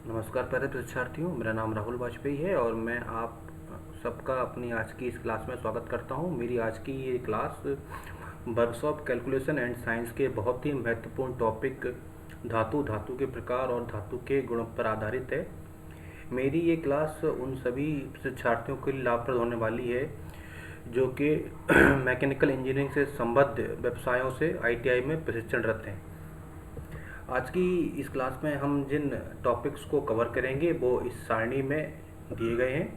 नमस्कार प्यारे परीक्षार्थियों, मेरा नाम राहुल वाजपेयी है और मैं आप सबका अपनी आज की इस क्लास में स्वागत करता हूं। मेरी आज की ये class workshop calculation and science के बहुत ही महत्वपूर्ण टॉपिक धातु के प्रकार और धातु के गुणों पर आधारित है। मेरी ये क्लास उन सभी शिक्षार्थियों के लिए लाभप्रद होने वाली है जो कि मैकेनिकल इंजीनियरिंग से संबद्ध व्यवसायों से आईटीआई में प्रशिक्षणरत हैं। आज की इस क्लास में हम जिन टॉपिक्स को कवर करेंगे वो इस सारणी में दिए गए हैं।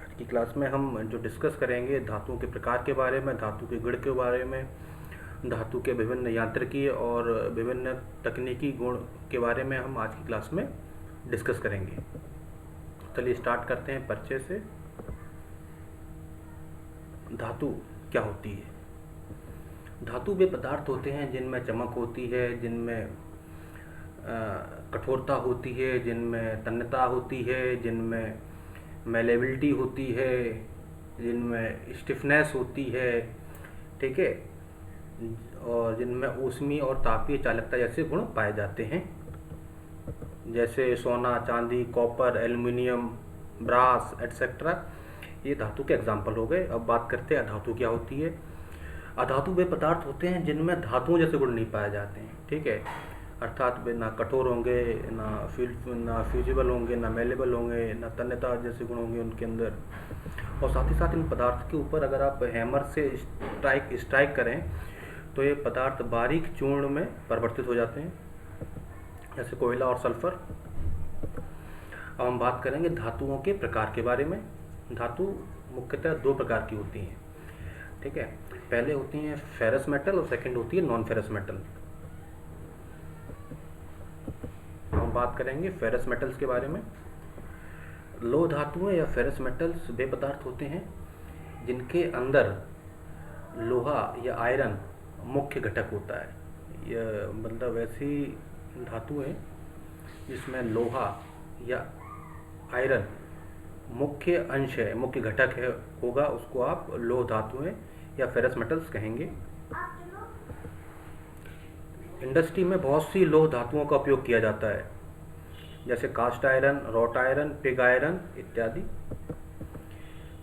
आज की क्लास में हम जो डिस्कस करेंगे धातुओं के प्रकार के बारे में, धातु के गुण के बारे में, धातु के विभिन्न यांत्रिकीय और विभिन्न तकनीकी गुण के बारे में हम आज की क्लास में डिस्कस करेंगे। चलिए स्टार्ट करते हैं परिचय से। धातु क्या होती है? धातु वे पदार्थ होते हैं जिनमें चमक होती है, जिनमें कठोरता होती है, जिनमें तन्यता होती है, जिनमें मेलेबिलिटी होती है, जिनमें स्टिफनेस होती है, ठीक है, और जिनमें ऊष्मीय और तापीय चालकता जैसे गुण पाए जाते हैं, जैसे सोना, चांदी, कॉपर, एल्युमिनियम, ब्रास एटसेट्रा। ये धातु के एग्जाम्पल हो गए। अब बात करते हैं अधातु क्या होती है। अधातु वे पदार्थ होते हैं जिनमें धातुओं जैसे गुण नहीं पाए जाते हैं, ठीक है, अर्थात वे ना कठोर होंगे, ना फ्यूजिबल होंगे, ना मेलेबल होंगे, ना तन्यता जैसे गुण होंगे उनके अंदर। और साथ ही साथ इन पदार्थ के ऊपर अगर आप हैमर से स्ट्राइक करें तो ये पदार्थ बारीक चूर्ण में परिवर्तित हो जाते हैं, जैसे कोयला और सल्फर। अब हम बात करेंगे धातुओं के प्रकार के बारे में। धातु मुख्यतः दो प्रकार की होती हैं, ठीक है। पहले होती हैं फेरस मेटल और सेकंड होती है नॉन फेरस मेटल। हम बात करेंगे फेरस मेटल्स के बारे में। लोह धातुएं या फेरस मेटल्स वे पदार्थ होते हैं जिनके अंदर लोहा या आयरन मुख्य घटक होता है। यह मतलब ऐसी धातु है जिसमें लोहा या आयरन मुख्य अंश है, मुख्य घटक है होगा, उसको आप लोह धातुएं या फेरस मेटल्स कहेंगे। इंडस्ट्री में बहुत सी लोह धातुओं का उपयोग किया जाता है, जैसे cast iron, wrought iron, pig iron इत्यादि।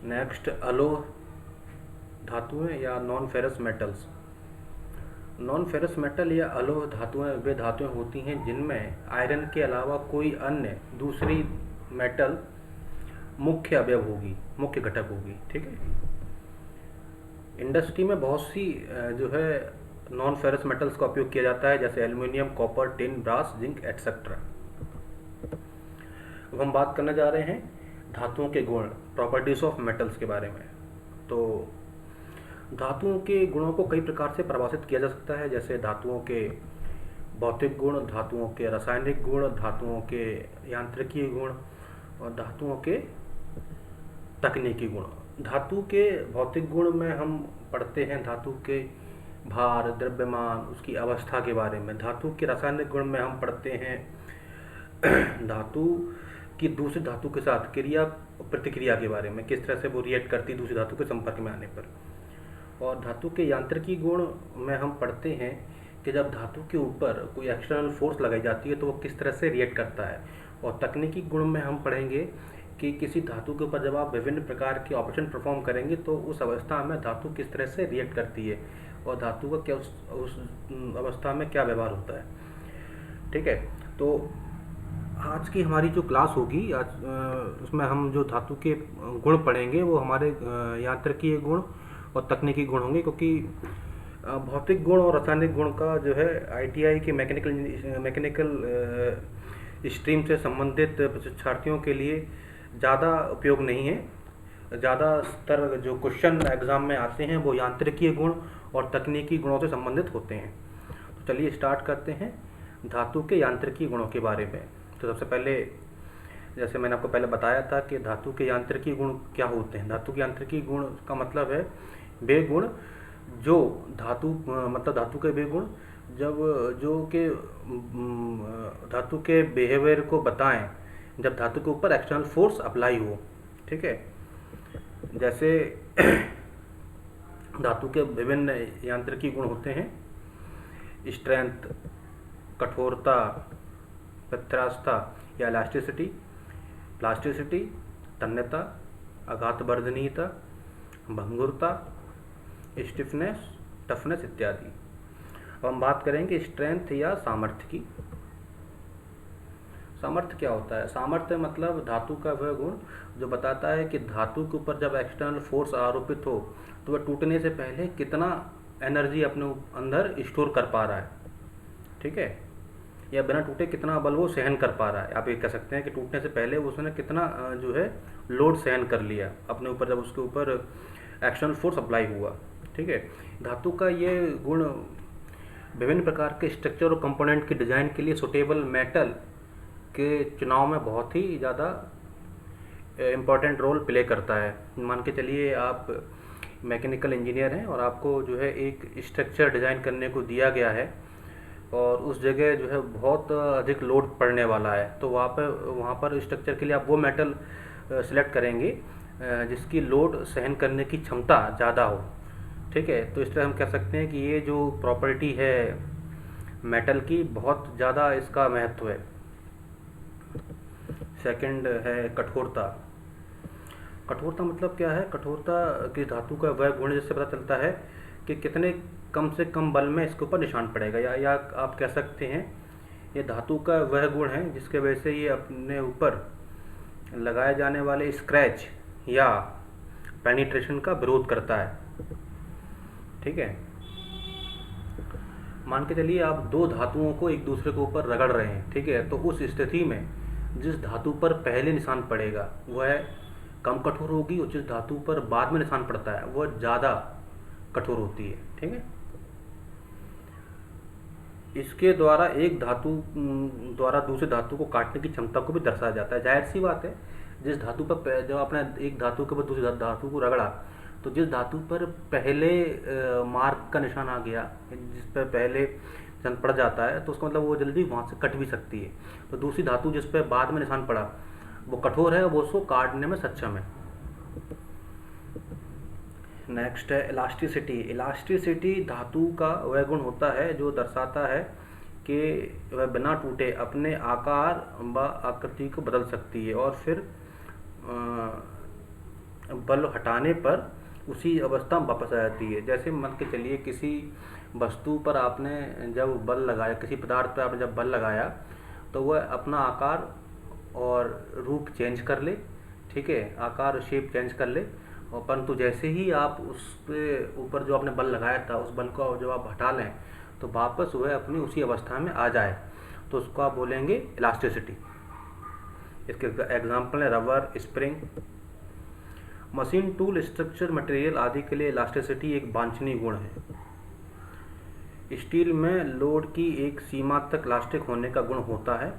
नेक्स्ट अलोह धातुएं या non ferrous metals. Non ferrous metal या अलोह धातुएं वे धातुएं होती हैं जिनमें आयरन के अलावा कोई अन्य दूसरी मेटल मुख्य अवयव होगी, मुख्य घटक होगी, ठीक है। इंडस्ट्री में बहुत सी जो है नॉन फेरस मेटल्स का उपयोग किया जाता है, जैसे aluminium, copper, tin, brass, zinc etcetera. अब हम बात करने जा रहे हैं धातुओं के गुण, प्रॉपर्टीज ऑफ मेटल्स के बारे में। तो धातुओं के गुणों को कई प्रकार से परिभाषित किया जा सकता है, जैसे धातुओं के भौतिक गुण, धातुओं के रासायनिक गुण, धातुओं के यांत्रिकीय गुण और धातुओं के तकनीकी गुण। धातु के भौतिक गुण में हम पढ़ते हैं धातु के भार, द्रव्यमान, उसकी अवस्था के बारे में। धातु के रासायनिक गुण में हम पढ़ते हैं धातु की दूसरी धातु के साथ क्रिया प्रतिक्रिया के बारे में, किस तरह से वो रिएक्ट करती दूसरी धातु के संपर्क में आने पर। और धातु के यांत्रिकी गुण में हम पढ़ते हैं कि जब धातु के ऊपर कोई एक्सटर्नल फोर्स लगाई जाती है तो वो किस तरह से रिएक्ट करता है। और तकनीकी गुण में हम पढ़ेंगे कि किसी धातु के ऊपर जब आप विभिन्न प्रकार के ऑपरेशन परफॉर्म करेंगे तो उस अवस्था में धातु किस तरह से रिएक्ट करती है और धातु का क्या उस अवस्था में क्या व्यवहार होता है, ठीक है। तो आज की हमारी जो क्लास होगी आज उसमें हम जो धातु के गुण पढ़ेंगे वो हमारे यांत्रिकीय गुण और तकनीकी गुण होंगे, क्योंकि भौतिक गुण और रासायनिक गुण का जो है आईटीआई के मैकेनिकल स्ट्रीम से संबंधित शिक्षार्थियों के लिए ज़्यादा उपयोग नहीं है। ज़्यादातर जो क्वेश्चन एग्ज़ाम में आते हैं वो यांत्रिकीय गुण और तकनीकी गुणों से संबंधित होते हैं। तो चलिए स्टार्ट करते हैं धातु के यांत्रिकीय गुणों के बारे में। तो सबसे पहले, जैसे मैंने आपको पहले बताया था कि धातु के यांत्रिकीय गुण क्या होते हैं। धातु के यांत्रिकीय गुण का मतलब है वे गुण जो धातु के वे गुण जब जो के धातु के बिहेवियर को बताएं जब धातु के ऊपर एक्सटर्नल फोर्स अप्लाई हो, ठीक है। जैसे धातु के विभिन्न यांत्रिकी गुण होते हैं, स्ट्रेंथ, कठोरता, प्रत्यास्थता या इलास्टिसिटी, प्लास्टिसिटी, तन्यता, आघातवर्धनीयता, भंगुरता, स्टिफनेस, टफनेस इत्यादि। अब हम बात करेंगे स्ट्रेंथ या सामर्थ्य की। सामर्थ्य क्या होता है? सामर्थ्य मतलब धातु का वह गुण जो बताता है कि धातु के ऊपर जब एक्सटर्नल फोर्स आरोपित हो तो वह टूटने से पहले कितना एनर्जी अपने अंदर स्टोर कर पा रहा है, ठीक है, या बिना टूटे कितना बल वो सहन कर पा रहा है। आप ये कह सकते हैं कि टूटने से पहले उसने कितना जो है लोड सहन कर लिया अपने ऊपर जब उसके ऊपर एक्सटर्नल फोर्स अप्लाई हुआ, ठीक है। धातु का ये गुण विभिन्न प्रकार के स्ट्रक्चर और कंपोनेंट के डिज़ाइन के लिए सुटेबल मेटल के चुनाव में बहुत ही ज़्यादा इम्पोर्टेंट रोल प्ले करता है। मान के चलिए आप मैकेनिकल इंजीनियर हैं और आपको जो है एक स्ट्रक्चर डिज़ाइन करने को दिया गया है और उस जगह जो है बहुत अधिक लोड पड़ने वाला है, तो वहाँ पर स्ट्रक्चर के लिए आप वो मेटल सिलेक्ट करेंगे जिसकी लोड सहन करने की क्षमता ज़्यादा हो, ठीक है। तो इस तरह हम कह सकते हैं कि ये जो प्रॉपर्टी है मेटल की बहुत ज़्यादा इसका महत्व है। सेकंड है कठोरता। कठोरता मतलब क्या है? कठोरता की धातु का वह गुण जिससे पता चलता है कि कितने कम से कम बल में इसके ऊपर निशान पड़ेगा, या आप कह सकते हैं ये धातु का वह गुण है जिसके वजह से ये अपने ऊपर लगाए जाने वाले स्क्रैच या पेनिट्रेशन का विरोध करता है, ठीक है। मान के चलिए आप दो धातुओं को एक दूसरे के ऊपर रगड़ रहे हैं, ठीक है, तो उस स्थिति में जिस धातु पर पहले निशान पड़ेगा वह कम कठोर होगी और जिस धातु पर बाद में निशान पड़ता है वह ज़्यादा कठोर होती है, ठीक है। इसके द्वारा एक धातु द्वारा दूसरे धातु को काटने की क्षमता को भी दर्शाया जाता है। जाहिर सी बात है, जिस धातु पर जब आपने एक धातु के ऊपर दूसरी धातु को रगड़ा तो जिस धातु पर पहले मार्क का निशान आ गया, जिस पर पहले निशान पड़ जाता है, तो उसका मतलब वो जल्दी वहाँ से कट भी सकती है। तो दूसरी धातु जिस पर बाद में निशान पड़ा वो कठोर है, वो उसको काटने में सक्षम है। नेक्स्ट है इलास्टिसिटी। इलास्टिसिटी धातु का वह गुण होता है जो दर्शाता है कि वह बिना टूटे अपने आकार व आकृति को बदल सकती है और फिर बल हटाने पर उसी अवस्था में वापस आ जाती है। जैसे मान के चलिए किसी वस्तु पर आपने जब बल लगाया, किसी पदार्थ पर आपने जब बल लगाया तो वह अपना आकार और रूप चेंज कर ले, ठीक है, आकार और शेप चेंज कर ले, और परंतु जैसे ही आप उस पे ऊपर जो आपने बल लगाया था उस बल को जब आप हटा लें तो वापस वह अपनी उसी अवस्था में आ जाए, तो उसको आप बोलेंगे इलास्टिसिटी। इसके एग्जाम्पल है rubber, spring. Machine, tool, structure, material आदि के लिए इलास्टिसिटी एक वांछनीय गुण है। स्टील में लोड की एक सीमा तक इलास्टिक होने का गुण होता है।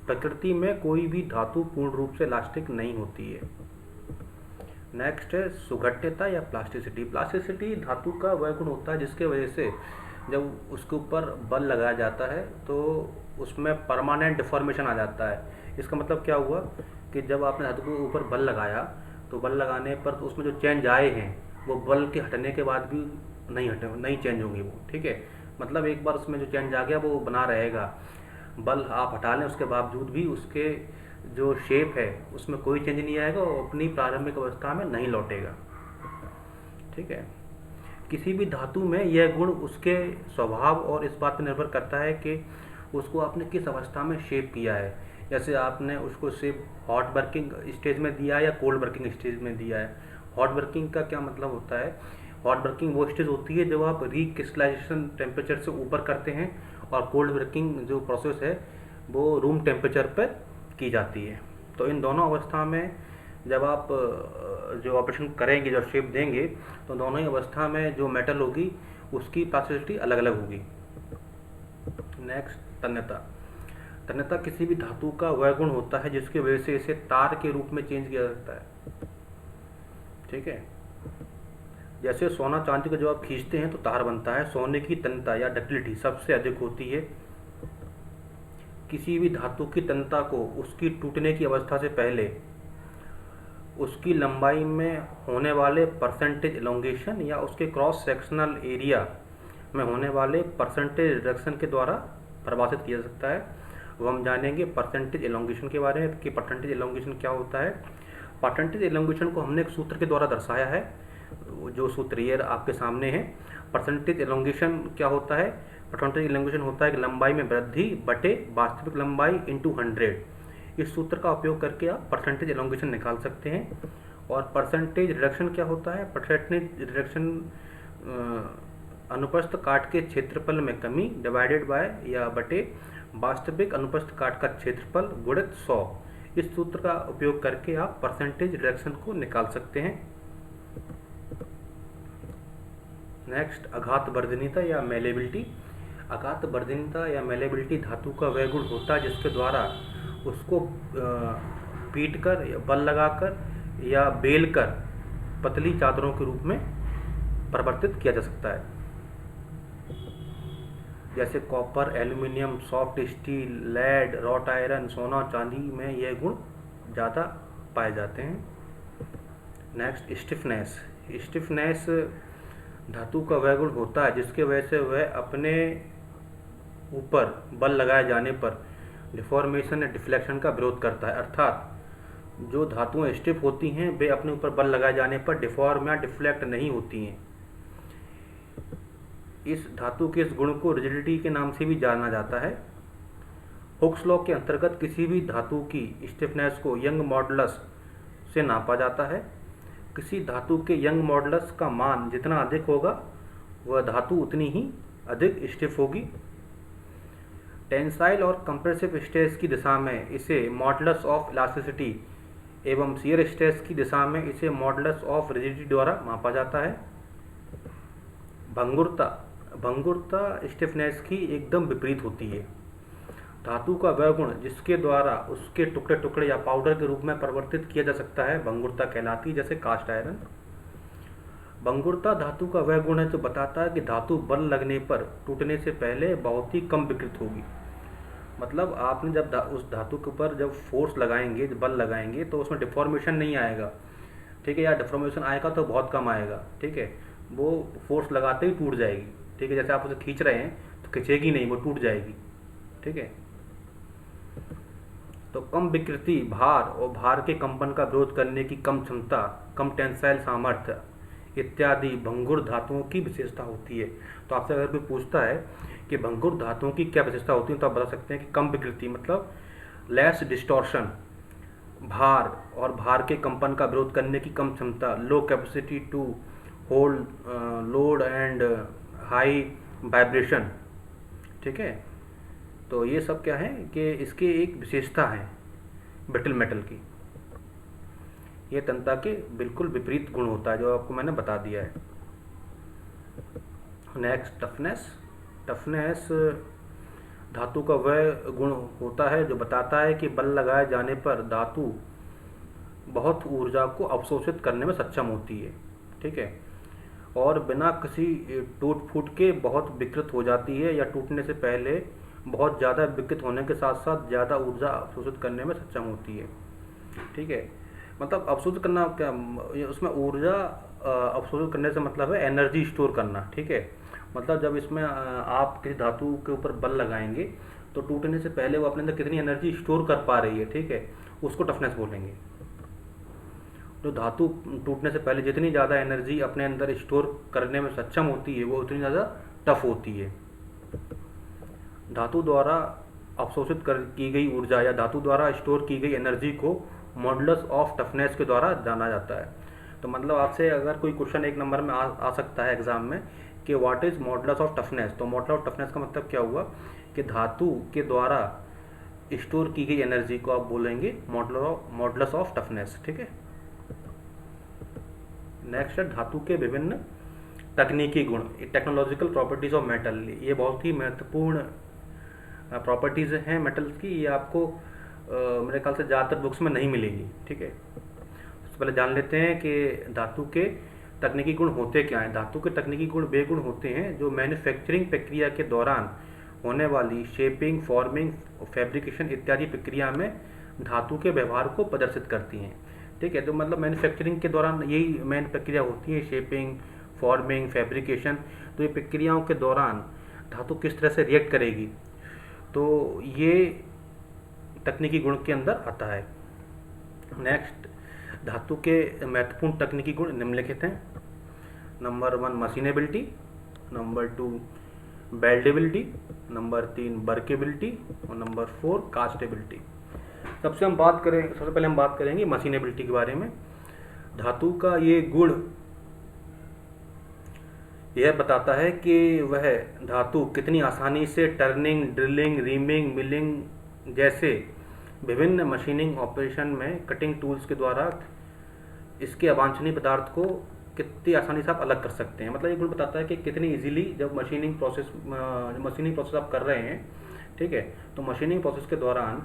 प्रकृति में कोई भी धातु पूर्ण रूप से इलास्टिक नहीं होती है। नेक्स्ट है सुघट्यता या प्लास्टिसिटी। प्लास्टिसिटी धातु का वह गुण होता है जिसके वजह से जब उसके ऊपर बल लगाया जाता है तो उसमें परमानेंट डिफॉर्मेशन आ जाता है। इसका मतलब क्या हुआ कि जब आपने धातु के ऊपर बल लगाया तो बल लगाने पर तो उसमें जो चेंज आए हैं वो बल के हटने के बाद भी नहीं चेंज होंगे वो, ठीक है। मतलब एक बार उसमें जो चेंज आ गया वो बना रहेगा। बल आप हटा लें उसके बावजूद भी उसके जो शेप है उसमें कोई चेंज नहीं आएगा और अपनी प्रारंभिक अवस्था में नहीं लौटेगा, ठीक है। किसी भी धातु में यह गुण उसके स्वभाव और इस बात पर निर्भर करता है कि उसको आपने किस अवस्था में शेप किया है। जैसे आपने उसको शेप हॉट वर्किंग स्टेज में दिया है या कोल्ड वर्किंग स्टेज में दिया है। हॉट वर्किंग का क्या मतलब होता है? हॉट वर्किंग वो स्टेज होती है जब आप रीक्रिस्टलाइजेशन टेम्परेचर से ऊपर करते हैं, और कोल्ड वर्किंग जो प्रोसेस है वो रूम टेम्परेचर पर की जाती है। तो इन दोनों अवस्था में जब आप जो ऑपरेशन करेंगे, जो शेप देंगे, तो दोनों ही अवस्था में जो मेटल होगी उसकी प्लास्टिसिटी अलग अलग होगी। नेक्स्ट तन्यता। तन्यता किसी भी धातु का वह गुण होता है जिसकी वजह से इसे तार के रूप में चेंज किया जाता है, ठीक है। जैसे सोना चांदी को जब आप खींचते हैं तो तार बनता है। सोने की तन्यता या डक्टिलिटी सबसे अधिक होती है। किसी भी धातु की तन्यता को उसकी टूटने की अवस्था से पहले उसकी लंबाई में होने वाले परसेंटेज एलोंगेशन या उसके क्रॉस सेक्शनल एरिया में होने वाले परसेंटेज रिडक्शन के द्वारा परिभाषित किया जा सकता है। वो हम जानेंगे परसेंटेज एलोंगेशन के बारे में कि परसेंटेज एलोंगेशन क्या होता है। परसेंटेज एलोंगेशन को हमने एक सूत्र के द्वारा दर्शाया है, जो सूत्र ये आपके सामने है। परसेंटेज एलोंगेशन क्या होता है? परसेंटेज एलोंगेशन होता है कि लंबाई में वृद्धि बटे वास्तविक लंबाई इंटू 100। इस सूत्र का उपयोग करके आप परसेंटेज एलोंगेशन निकाल सकते हैं। और परसेंटेज रिडक्शन क्या होता है? परसेंटेज रिडक्शन अनुप्रस्थ काट के क्षेत्रफल में कमी डिवाइडेड बाय या बटे वास्तविक अनुप्रस्थ काट का क्षेत्रफल गुणित 100। इस सूत्र का उपयोग करके आप परसेंटेज रिडक्शन को निकाल सकते हैं। नेक्स्ट, आघात वर्धनीयता या मेलेबिलिटी। आघात वर्धनीयता या मेलेबिलिटी धातु का वह गुण होता है जिसके द्वारा उसको पीट कर, बल लगाकर या बेल कर पतली चादरों के रूप में परिवर्तित किया जा सकता है। जैसे copper, aluminium, soft steel, lead, wrought iron, सोना, चांदी में यह गुण ज़्यादा पाए जाते हैं। Next, stiffness. स्टिफनेस धातु का वह गुण होता है जिसके वजह से वह अपने ऊपर बल लगाए जाने पर डिफॉर्मेशन या डिफ्लेक्शन का विरोध करता है। अर्थात जो धातुएं स्टिफ होती हैं वे अपने ऊपर बल लगाए जाने पर डिफॉर्म या डिफ्लेक्ट नहीं होती हैं। इस धातु के इस गुण को रिजिडिटी के नाम से भी जाना जाता है। हुक्स लॉ के अंतर्गत किसी भी धातु की स्टिफनेस को यंग मॉडुलस से नापा जाता है। किसी धातु के यंग मॉडुलस का मान जितना अधिक होगा वह धातु उतनी ही अधिक स्टिफ होगी। टेंसाइल और कंप्रेसिव स्ट्रेस की दिशा में इसे मॉडुलस ऑफ इलास्टिसिटी एवं शियर स्ट्रेस की दिशा में इसे मॉडुलस ऑफ रिजिडिटी द्वारा मापा जाता है। भंगुरता। भंगुरता स्टिफनेस की एकदम विपरीत होती है। धातु का वह गुण जिसके द्वारा उसके टुकड़े टुकड़े या पाउडर के रूप में परिवर्तित किया जा सकता है भंगुरता कहलाती है, जैसे कास्ट आयरन। भंगुरता धातु का वह गुण है जो बताता है कि धातु बल लगने पर टूटने से पहले बहुत ही कम विकृत होगी। मतलब आपने जब उस धातु के ऊपर जब फोर्स लगाएंगे, जब बल लगाएंगे तो उसमें डिफॉर्मेशन नहीं आएगा, ठीक है, या डिफॉर्मेशन आएगा तो बहुत कम आएगा, ठीक है, वो फोर्स लगाते ही टूट जाएगी, ठीक है। जैसे आप उसे खींच रहे हैं तो खिंचेगी नहीं, वो टूट जाएगी, ठीक है। तो कम विकृति, भार और भार के कंपन का विरोध करने की कम क्षमता, कम टेंसाइल सामर्थ्य इत्यादि भंगुर धातुओं की विशेषता होती है। तो आपसे अगर कोई पूछता है कि भंगुर धातुओं की क्या विशेषता होती है तो आप बता सकते हैं कि कम विकृति मतलब लेस डिस्टॉर्शन, भार और भार के कंपन का विरोध करने की कम क्षमता, low capacity to hold load and high vibration, ठीक है। तो ये सब क्या है कि इसकी एक विशेषता है ब्रिटल मेटल की। ये तन्यता के बिल्कुल विपरीत गुण होता है जो आपको मैंने बता दिया है। Next, toughness. टफनेस धातु का वह गुण होता है जो बताता है कि बल लगाए जाने पर धातु बहुत ऊर्जा को अवशोषित करने में सक्षम होती है, ठीक है, और बिना किसी टूट फूट के बहुत विकृत हो जाती है या टूटने से पहले बहुत ज़्यादा विकृत होने के साथ साथ ज़्यादा ऊर्जा अवशोषित करने में सक्षम होती है, ठीक है। मतलब अवशोषित करना क्या, उसमें ऊर्जा अवशोषित करने से मतलब है एनर्जी स्टोर करना, ठीक है। मतलब जब इसमें आप किसी धातु के ऊपर बल लगाएंगे तो टूटने से पहले वो अपने अंदर कितनी एनर्जी स्टोर कर पा रही है, ठीक है, उसको टफनेस बोलेंगे। जो धातु टूटने से पहले जितनी ज़्यादा एनर्जी अपने अंदर स्टोर करने में सक्षम होती है वो उतनी ज़्यादा टफ होती है। धातु द्वारा अवशोषित की गई ऊर्जा या धातु द्वारा स्टोर की गई एनर्जी को मॉडुलस ऑफ टफनेस के द्वारा जाना जाता है। तो मतलब आपसे अगर कोई क्वेश्चन एक नंबर में आ सकता है एग्जाम में कि what is modulus of toughness, तो मॉडुलस ऑफ टफनेस का मतलब क्या हुआ कि धातु के द्वारा स्टोर की गई एनर्जी को आप बोलेंगे मॉडुलस ऑफ टफनेस, ठीक है। नेक्स्ट है धातु के विभिन्न तकनीकी गुण, टेक्नोलॉजिकल प्रॉपर्टीज ऑफ मेटल। ये बहुत ही महत्वपूर्ण प्रॉपर्टीज हैं मेटल्स की, ये आपको मेरे ख्याल से ज़्यादातर बुक्स में नहीं मिलेगी, ठीक है। सबसे पहले जान लेते हैं कि धातु के तकनीकी गुण होते क्या हैं। धातु के तकनीकी गुण वे गुण होते हैं जो मैन्युफैक्चरिंग प्रक्रिया के दौरान होने वाली शेपिंग, फॉर्मिंग, फैब्रिकेशन इत्यादि प्रक्रिया में धातु के व्यवहार को प्रदर्शित करती हैं, ठीक है। तो मतलब मैन्युफैक्चरिंग के दौरान यही मेन प्रक्रिया होती है, शेपिंग, फॉर्मिंग, फैब्रिकेशन। तो ये प्रक्रियाओं के दौरान धातु किस तरह से रिएक्ट करेगी, तो ये तकनीकी गुण के अंदर आता है। नेक्स्ट, धातु के महत्वपूर्ण तकनीकी गुण निम्नलिखित हैं। Number 1 machinability, number 2 weldability, number 3 workability और नंबर 4 कास्टेबिलिटी। सबसे पहले हम बात करेंगे मशीनेबिलिटी के बारे में। धातु का ये गुण यह बताता है कि वह धातु कितनी आसानी से टर्निंग, ड्रिलिंग, रीमिंग, मिलिंग जैसे विभिन्न मशीनिंग ऑपरेशन में कटिंग टूल्स के द्वारा इसके अवांछनीय पदार्थ को कितनी आसानी से आप अलग कर सकते हैं। मतलब ये गुण बताता है कि कितनी इजीली जब मशीनिंग प्रोसेस आप कर रहे हैं, ठीक है, तो मशीनिंग प्रोसेस के दौरान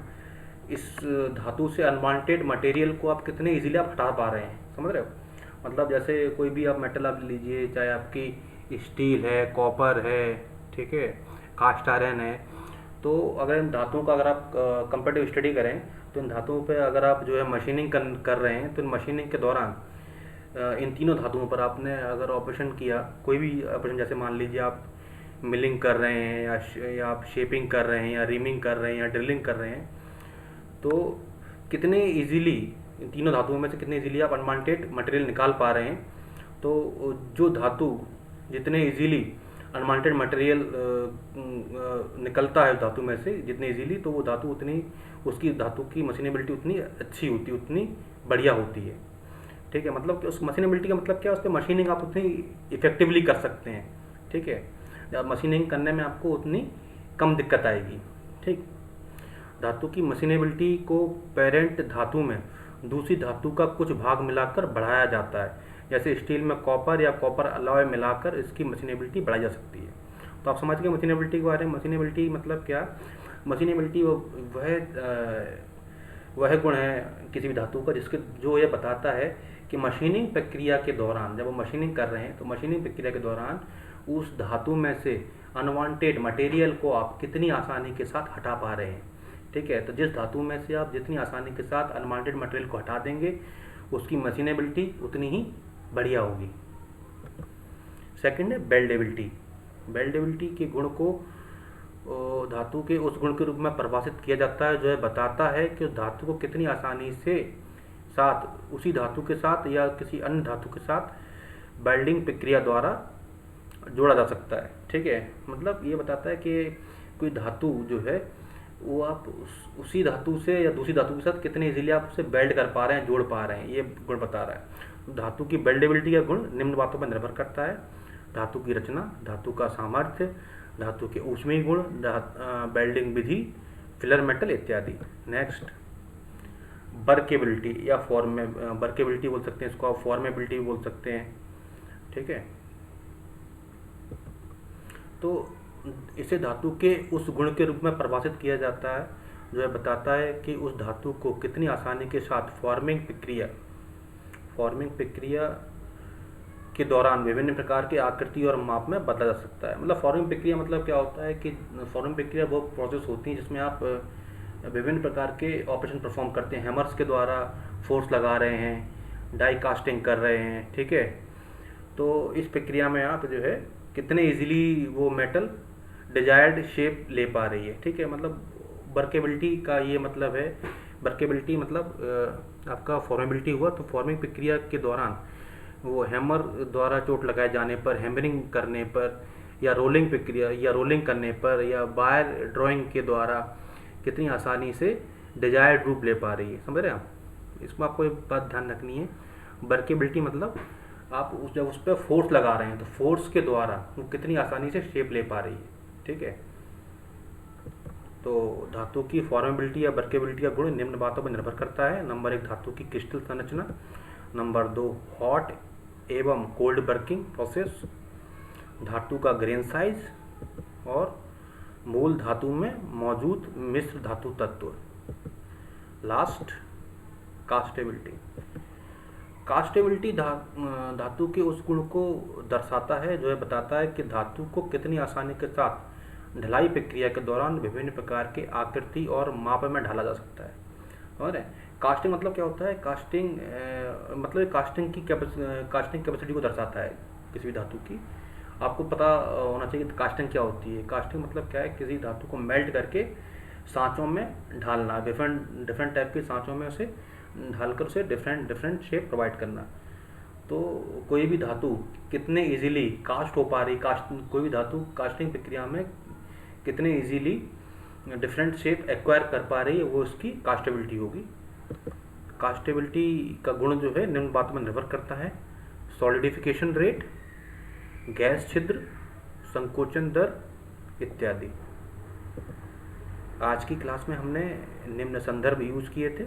इस धातु से अनवांटेड मटेरियल को आप कितने इजीली आप हटा पा रहे हैं, समझ रहे हो। मतलब जैसे कोई भी आप मेटल आप लीजिए, चाहे आपकी स्टील है, कॉपर है, ठीक है, कास्ट आयरन है, तो अगर इन धातुओं का अगर आप कंपैरेटिव स्टडी करें तो इन धातुओं पे अगर आप जो है मशीनिंग कर रहे हैं तो इन मशीनिंग के दौरान इन तीनों धातुओं पर आपने अगर ऑपरेशन किया, कोई भी ऑपरेशन, जैसे मान लीजिए आप मिलिंग कर रहे हैं या आप शेपिंग कर रहे हैं या रीमिंग कर रहे हैं या ड्रिलिंग कर रहे हैं, तो कितने इजीली इन तीनों धातुओं में से कितने इजीली आप अनवांटेड मटेरियल निकाल पा रहे हैं। तो जो धातु जितने इजीली अनवांटेड मटेरियल निकलता है धातु में से जितने इजीली, तो वो धातु उतनी, उसकी धातु की मशीनेबिलिटी उतनी अच्छी होती है, उतनी बढ़िया होती है, ठीक है। मतलब कि उस मशीनेबिलिटी का मतलब क्या है, उस पर मशीनिंग आप उतनी इफेक्टिवली कर सकते हैं, ठीक है। जब मशीनिंग करने में आपको उतनी कम दिक्कत आएगी, ठीक। धातु की मशीनेबिलिटी को पेरेंट धातु में दूसरी धातु का कुछ भाग मिलाकर बढ़ाया जाता है। जैसे स्टील में कॉपर या कॉपर अलॉय मिलाकर इसकी मशीनेबिलिटी बढ़ाई जा सकती है। तो आप समझ गए मशीनेबिलिटी के बारे में। मशीनेबिलिटी मतलब क्या, मशीनेबिलिटी वह गुण है किसी भी धातु का जिसके जो यह बताता है कि मशीनिंग प्रक्रिया के दौरान, जब वो मशीनिंग कर रहे हैं तो मशीनिंग प्रक्रिया के दौरान उस धातु में से अनवांटेड मटेरियल को आप कितनी आसानी के साथ हटा पा रहे हैं, ठीक है। तो जिस धातु में से आप जितनी आसानी के साथ अनवांटेड मटेरियल को हटा देंगे उसकी मशीनेबिलिटी उतनी ही बढ़िया होगी। सेकंड है बेल्डेबिलिटी। बेल्डेबिलिटी के गुण को धातु के उस गुण के रूप में परिभाषित किया जाता है जो है बताता है कि उस धातु को कितनी आसानी से साथ उसी धातु के साथ या किसी अन्य धातु के साथ वेल्डिंग प्रक्रिया द्वारा जोड़ा जा सकता है, ठीक है। मतलब ये बताता है कि कोई धातु जो है वो आप उसी धातु से या दूसरी धातु के साथ कितने इजीली आप उसे वेल्ड कर पा रहे हैं, जोड़ पा रहे हैं, ये गुण बता रहा है। धातु की वेल्डेबिलिटी का गुण निम्न बातों पर निर्भर करता है: धातु की रचना, धातु का सामर्थ्य, धातु के ऊष्मीय गुण, वेल्डिंग विधि, फिलर मेटल इत्यादि। नेक्स्ट, वर्केबिलिटी या वर्केबिलिटी बोल सकते हैं इसको, आप फॉर्मेबिलिटी भी बोल सकते हैं, ठीक है। तो इसे धातु के उस गुण के रूप में परिभाषित किया जाता है जो है बताता है कि उस धातु को कितनी आसानी के साथ फॉर्मिंग प्रक्रिया के दौरान विभिन्न प्रकार के आकृति और माप में बदला जा सकता है। मतलब फॉर्मिंग प्रक्रिया मतलब क्या होता है कि फॉर्मिंग प्रक्रिया वो प्रोसेस होती है जिसमें आप विभिन्न प्रकार के ऑपरेशन परफॉर्म करते हैं। हैमर्स के द्वारा फोर्स लगा रहे हैं, डाई कास्टिंग कर रहे हैं, ठीक है। तो इस प्रक्रिया में आप जो है कितने इजीली वो मेटल डिजायर्ड शेप ले पा रही है, ठीक है। मतलब वर्केबिलिटी का ये मतलब है, वर्केबिलिटी मतलब आपका फॉर्मेबिलिटी हुआ। तो फॉर्मिंग प्रक्रिया के दौरान वो हैमर द्वारा चोट लगाए जाने पर, हैमरिंग करने पर, या रोलिंग प्रक्रिया या रोलिंग करने पर, या वायर ड्राइंग के द्वारा कितनी आसानी से डिजायर्ड रूप ले पा रही है, समझ रहे हैं आप। इसमें आपको एक बात ध्यान रखनी है, वर्केबिलिटी मतलब आप जब उस पर फोर्स लगा रहे हैं तो फोर्स के द्वारा वो कितनी आसानी से शेप ले पा रही है, ठीक है। तो धातु की फॉर्मेबिलिटी या वर्केबिलिटी का गुण निम्न बातों पर निर्भर करता है: नंबर 1 धातु की क्रिस्टल संरचना, नंबर 2 हॉट एवं कोल्ड वर्किंग प्रोसेस, धातु का ग्रेन साइज और मूल धातु में मौजूद मिश्र धातु तत्व। लास्ट, कास्टेबिलिटी। कास्टेबिलिटी धातु के उस गुण को दर्शाता है जो है बताता है कि धातु को कितनी आसानी के साथ ढलाई प्रक्रिया के दौरान विभिन्न प्रकार के आकृति और माप में ढाला जा सकता है। और कास्टिंग मतलब क्या होता है, कास्टिंग मतलब कास्टिंग कैपेसिटी को दर्शाता है किसी भी धातु की। आपको पता होना चाहिए कि कास्टिंग क्या होती है। कास्टिंग मतलब क्या है, किसी धातु को मेल्ट करके सांचों में ढालना, डिफरेंट डिफरेंट टाइप के सांचों में उसे ढालकर उसे डिफरेंट डिफरेंट शेप प्रोवाइड करना। तो कोई भी धातु कितने इजीली कास्ट हो पा रही, कोई भी धातु कास्टिंग प्रक्रिया में कितने इजीली डिफरेंट शेप एक्वायर कर पा रही है, वो उसकी कास्टेबिलिटी होगी। कास्टेबिलिटी का गुण जो है निम्न बातों में निर्भर करता है: सॉलिडिफिकेशन रेट, गैस छिद्र, संकोचन दर इत्यादि। आज की क्लास में हमने निम्न संदर्भ यूज़ किए थे।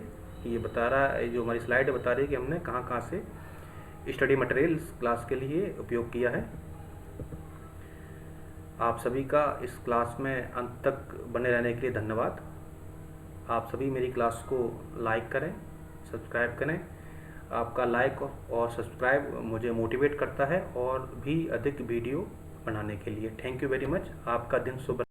ये बता रहा है, जो हमारी स्लाइड बता रही है कि हमने कहाँ कहाँ से स्टडी मटेरियल इस क्लास के लिए उपयोग किया है। आप सभी का इस क्लास में अंत तक बने रहने के लिए धन्यवाद। आप सभी मेरी क्लास को लाइक करें, सब्सक्राइब करें। आपका लाइक और सब्सक्राइब मुझे मोटिवेट करता है और भी अधिक वीडियो बनाने के लिए। Thank you very much. आपका दिन शुभ।